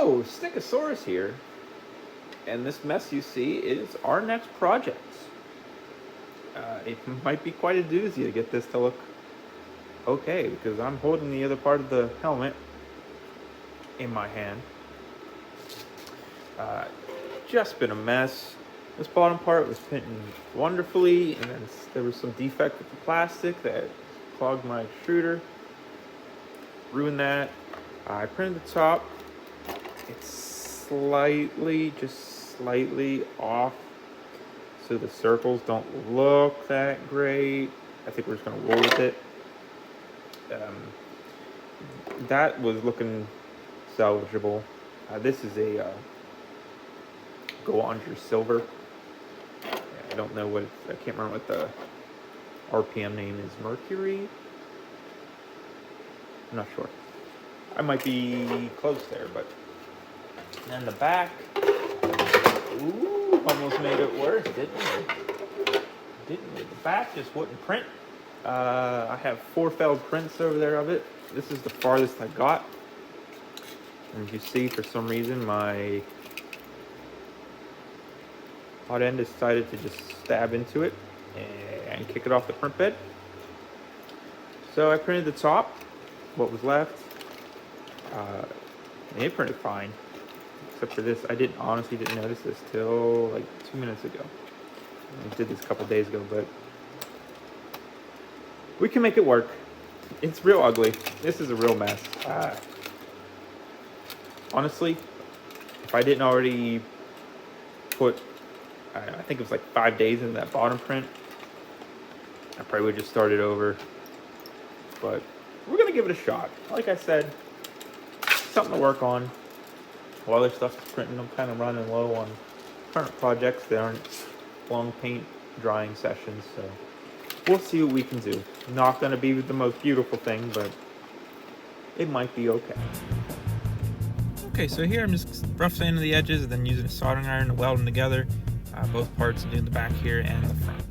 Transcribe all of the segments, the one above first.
So, Stickosaurus here, and this mess you see is our next project. It might be quite a doozy to get this to look okay, because I'm holding the other part of the helmet in my hand. Just been a mess. This bottom part was painted wonderfully, and then there was some defect with the plastic that clogged my extruder, ruined that. I printed the top. It's just slightly off, so the circles don't look that great. I think we're just gonna roll with it. That was looking salvageable. This is a Go Under Silver. I don't know what I can't remember what the RPM name is. Mercury? I'm not sure. I might be close there, but then the back. Ooh, almost made it worse, didn't we? The back just wouldn't print. I have 4 failed prints over there of it. This is the farthest I got. And you see, for some reason, my hot end decided to just stab into it and kick it off the print bed. So I printed the top, what was left. And it printed fine, except for this. I honestly didn't notice this till like 2 minutes ago. I did this a couple days ago, but we can make it work. It's real ugly. This is a real mess. Honestly, if I didn't already put, I think it was like 5 days into that bottom print, I probably would just started over. But we're gonna give it a shot. Like I said, something to work on. While other stuff is printing, I'm kind of running low on current projects that aren't long paint drying sessions, so we'll see what we can do. Not gonna be the most beautiful thing, but it might be okay. Okay, so here I'm just rough sanding the edges and then using a soldering iron to weld them together. Both parts, doing the back here and the front.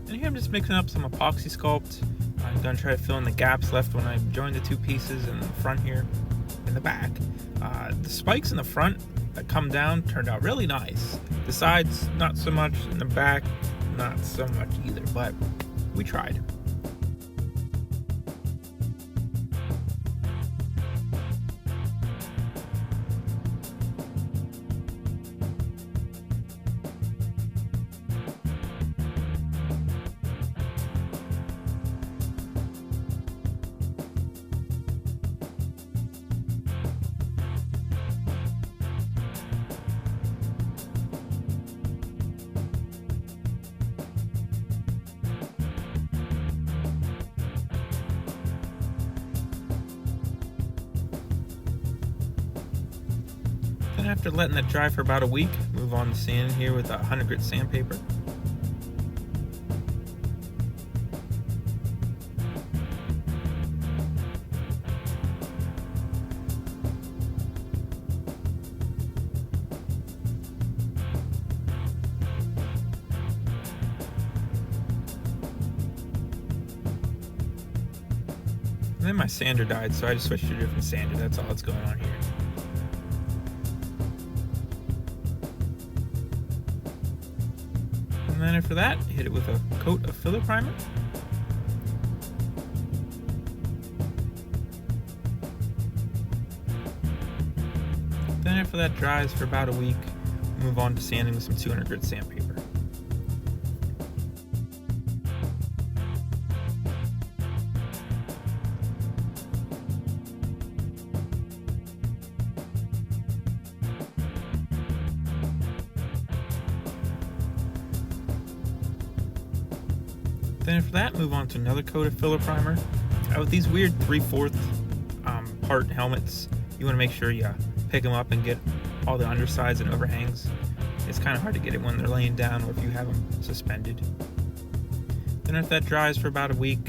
And here I'm just mixing up some epoxy sculpt. I'm going to try to fill in the gaps left when I joined the 2 pieces in the front here and the back. The spikes in the front that come down turned out really nice. The sides, not so much. In the back, not so much either, but we tried. Then after letting that dry for about a week, move on to sanding here with a 100 grit sandpaper. And then my sander died, so I just switched to a different sander. That's all that's going on here. And then after that, hit it with a coat of filler primer. Then after that dries for about a week, move on to sanding with some 200 grit sandpaper. Then after that, move on to another coat of filler primer. With these weird 3/4 part helmets, you want to make sure you pick them up and get all the undersides and overhangs. It's kind of hard to get it when they're laying down or if you have them suspended. Then if that dries for about a week,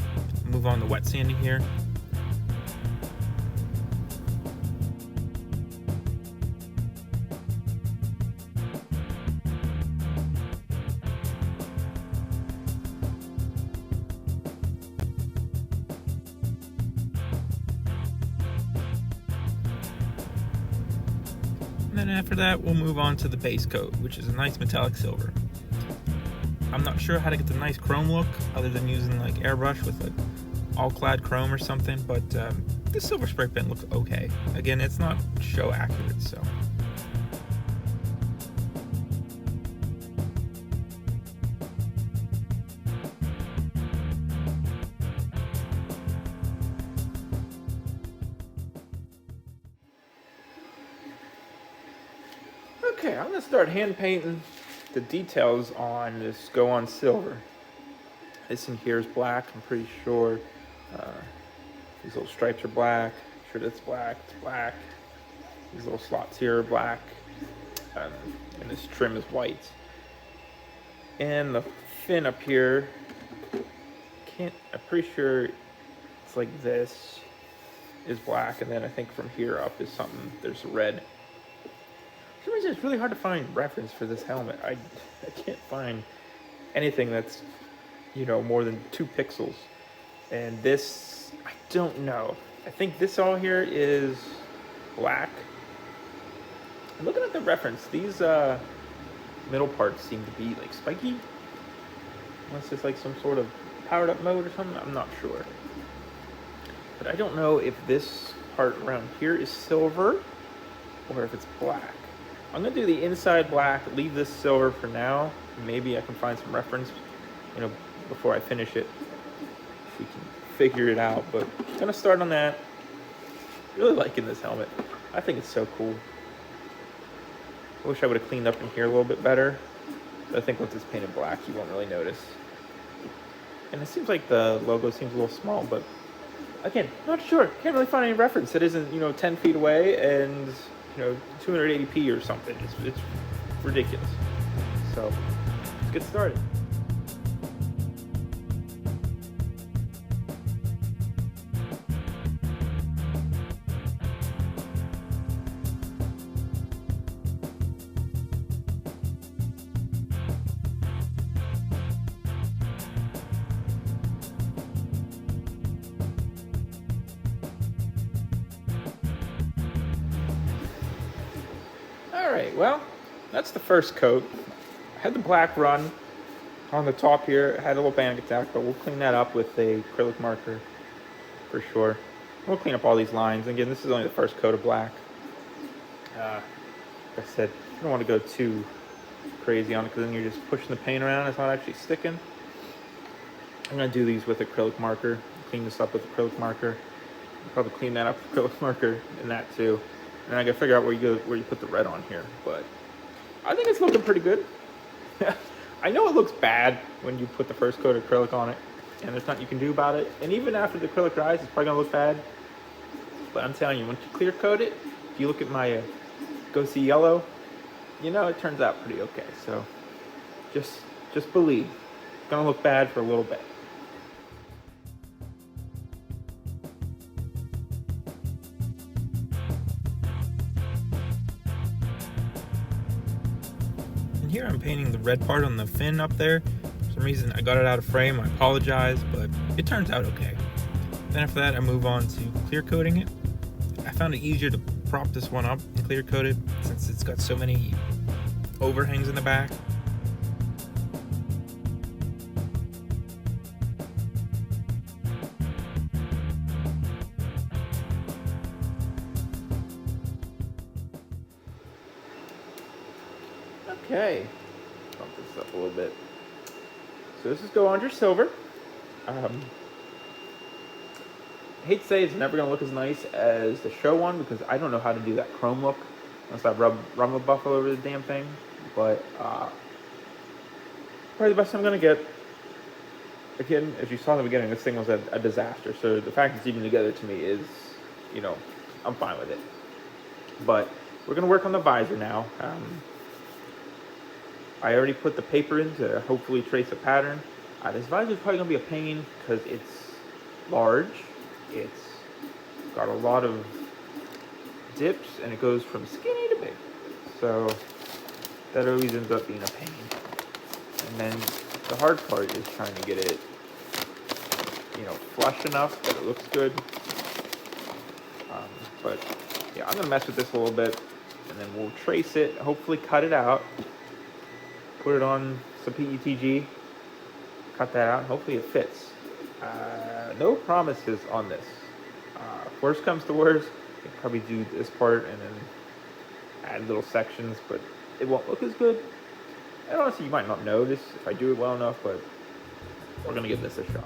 move on to wet sanding here. And then after that, we'll move on to the base coat, which is a nice metallic silver. I'm not sure how to get the nice chrome look other than using like airbrush with like all clad chrome or something, but this silver spray paint looks okay. Again, it's not show accurate, so. Okay, I'm gonna start hand painting the details on this Go On Silver. This in here is black, I'm pretty sure. These little stripes are black. I'm sure that's black, it's black. These little slots here are black. And this trim is white. And the fin up here, I'm pretty sure it's like this is black, and then I think from here up is something, there's red. For some reason, it's really hard to find reference for this helmet. I can't find anything that's, more than 2 pixels. And this, I don't know. I think this all here is black. I'm looking at the reference. These middle parts seem to be like spiky. Unless it's like some sort of powered up mode or something. I'm not sure. But I don't know if this part around here is silver or if it's black. I'm gonna do the inside black, leave this silver for now. Maybe I can find some reference, before I finish it. If we can figure it out, but I'm gonna start on that. Really liking this helmet. I think it's so cool. I wish I would have cleaned up in here a little bit better. But I think once it's painted black, you won't really notice. And it seems like the logo seems a little small, but again, not sure. Can't really find any reference. It isn't, 10 feet away and 280p or something. It's ridiculous. So let's get started. Alright, well, that's the first coat. I had the black run on the top here. I had a little panic attack, but we'll clean that up with a acrylic marker for sure. We'll clean up all these lines. Again, this is only the first coat of black. Like I said, you don't want to go too crazy on it because then you're just pushing the paint around. It's not actually sticking. I'm going to do these with acrylic marker. Clean this up with acrylic marker. I'll probably clean that up with acrylic marker and that too. And I gotta figure out where you put the red on here, but I think it's looking pretty good. I know it looks bad when you put the first coat of acrylic on it, and there's nothing you can do about it. And even after the acrylic dries, it's probably gonna look bad. But I'm telling you, once you clear coat it, if you look at my Go See Yellow, it turns out pretty okay. So just believe. It's gonna look bad for a little bit. Here I'm painting the red part on the fin up there. For some reason I got it out of frame. I apologize, but it turns out okay. Then after that I move on to clear coating it. I found it easier to prop this one up and clear coat it since it's got so many overhangs in the back. Okay, bump this up a little bit. So this is Go On Silver. I hate to say it's never going to look as nice as the show one because I don't know how to do that chrome look unless I rub a buff all over the damn thing. But probably the best I'm going to get. again, as you saw in the beginning, this thing was a disaster. So the fact it's even together to me is, you know, I'm fine with it. But we're gonna work on the visor now. I already put the paper in to hopefully trace a pattern. This visor is probably gonna be a pain because it's large. It's got a lot of dips and it goes from skinny to big. So that always ends up being a pain. And then the hard part is trying to get it, you know, flush enough that it looks good. But yeah, I'm gonna mess with this a little bit, and then we'll trace it, hopefully cut it out, put it on some PETG, cut that out, and hopefully it fits. No promises on this. Worst comes to worst, I could probably do this part and then add little sections, but it won't look as good. And honestly, you might not notice if I do it well enough, but we're gonna give this a shot.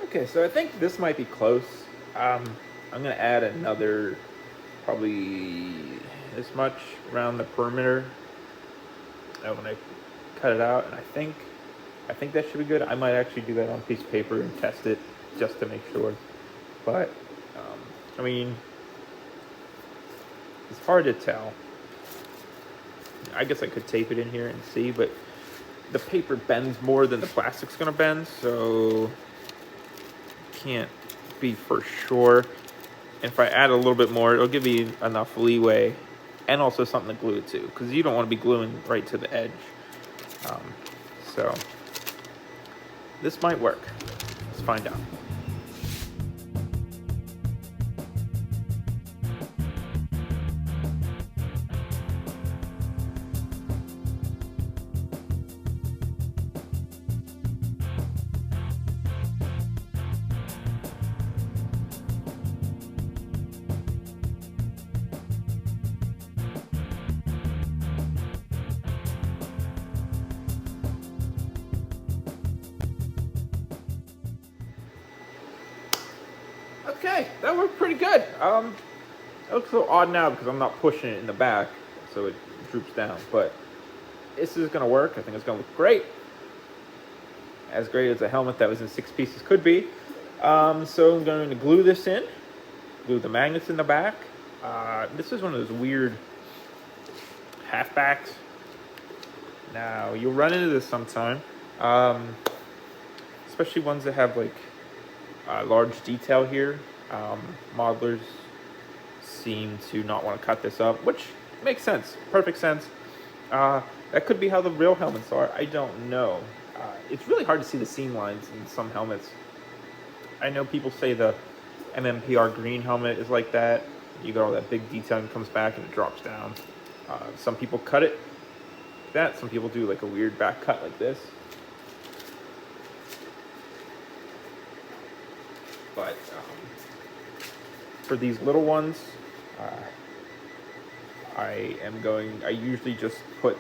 Okay, so I think this might be close. I'm gonna add another, probably this much around the perimeter when I cut it out, and I think that should be good. I might actually do that on a piece of paper and test it just to make sure. But I mean, it's hard to tell. I guess I could tape it in here and see, but the paper bends more than the plastic's gonna bend, so can't be for sure. And if I add a little bit more, it'll give you enough leeway and also something to glue it to, because you don't want to be gluing right to the edge. So this might work. Let's find out. Okay, that worked pretty good. It looks a little odd now because I'm not pushing it in the back, so it droops down. But this is gonna work. I think it's gonna look great. As great as a helmet that was in 6 pieces could be. So I'm going to glue this in, glue the magnets in the back. This is one of those weird halfbacks. Now, you'll run into this sometime, especially ones that have like large detail here. Modelers seem to not want to cut this up, which makes sense, perfect sense. That could be how the real helmets are. I don't know. It's really hard to see the seam lines in some helmets. I know people say the MMPR green helmet is like that. You got all that big detailing comes back and it drops down. Some people cut it like that. Some people do like a weird back cut like this. But for these little ones, I usually just put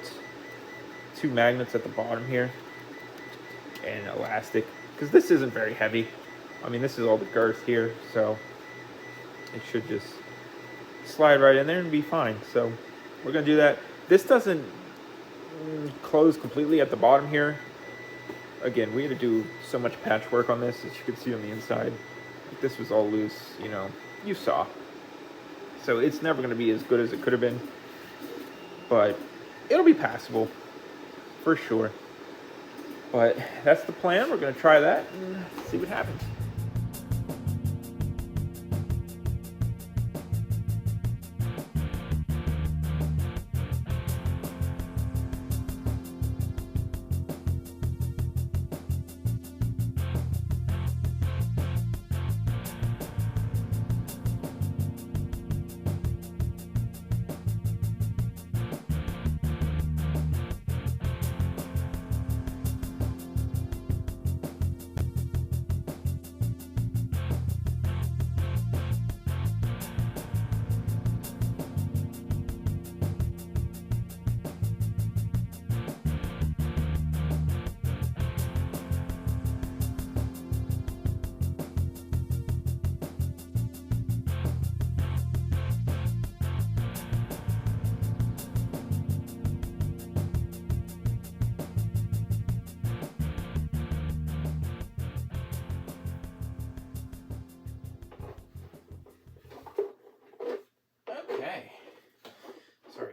2 magnets at the bottom here and elastic, because this isn't very heavy. I mean, this is all the girth here, so it should just slide right in there and be fine. So we're gonna do that. This doesn't close completely at the bottom here. Again, we had to do so much patchwork on this, as you can see on the inside. This was all loose, you know, you saw. So it's never gonna be as good as it could have been, but it'll be passable for sure. But that's the plan. We're gonna try that and see what happens.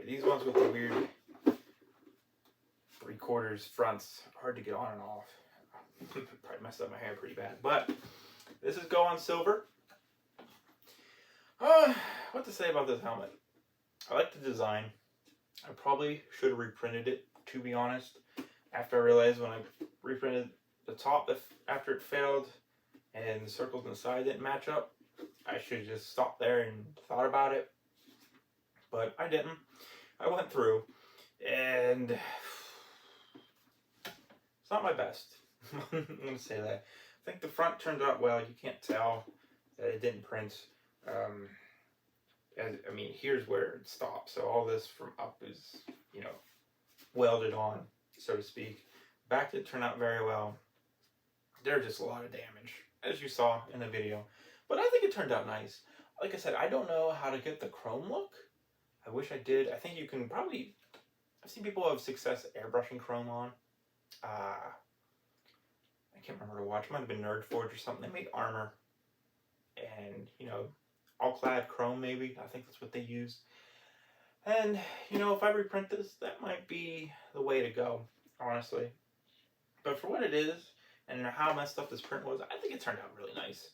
Sorry, these ones with the weird 3/4 fronts, hard to get on and off. Probably messed up my hair pretty bad, but this is Go On Silver. What to say about this helmet? I like the design. I probably should have reprinted it, to be honest. After I realized when I reprinted the top after it failed and the circles on the side didn't match up, I should have just stopped there and thought about it. But I didn't. I went through, and it's not my best. I'm going to say that. I think the front turned out well. You can't tell that it didn't print. I mean, here's where it stops. So all this from up is, you know, welded on, so to speak. Back did turn out very well. There's just a lot of damage, as you saw in the video. But I think it turned out nice. Like I said, I don't know how to get the chrome look. I wish I did. I think you can probably... I've seen people have success airbrushing chrome on. I can't remember to watch. It might have been Nerd Forge or something. They made armor. And, you know, all clad chrome maybe. I think that's what they used. And, you know, if I reprint this, that might be the way to go, honestly. But for what it is, and how messed up this print was, I think it turned out really nice.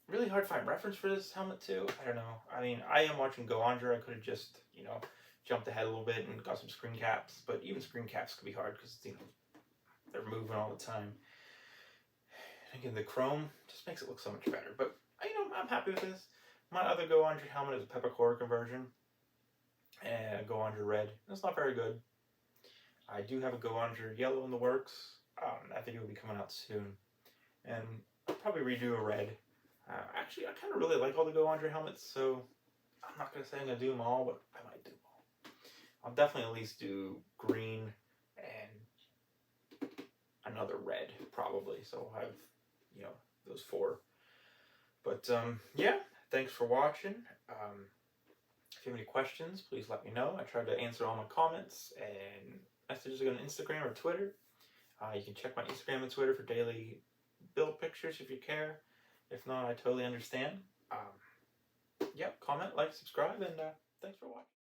Really hard to find reference for this helmet too. I don't know. I mean, I am watching Go Onder. I could have just, you know, jumped ahead a little bit and got some screen caps. But even screen caps could be hard because, you know, they're moving all the time. Again, the chrome just makes it look so much better. But, you know, I'm happy with this. My other Go Onder helmet is a peppercorn conversion. And a Go Onder red. It's not very good. I do have a Go Onder yellow in the works. That video will be coming out soon. And I'll probably redo a red. Actually, I kind of really like all the Go Onder helmets, so I'm not going to say I'm going to do them all, but I might do them all. I'll definitely at least do green and another red, probably. So I'll have, you know, those 4. But, yeah, thanks for watching. If you have any questions, please let me know. I tried to answer all my comments and messages on Instagram or Twitter. You can check my Instagram and Twitter for daily build pictures if you care. If not, I totally understand. Yep, comment, like, subscribe, and thanks for watching.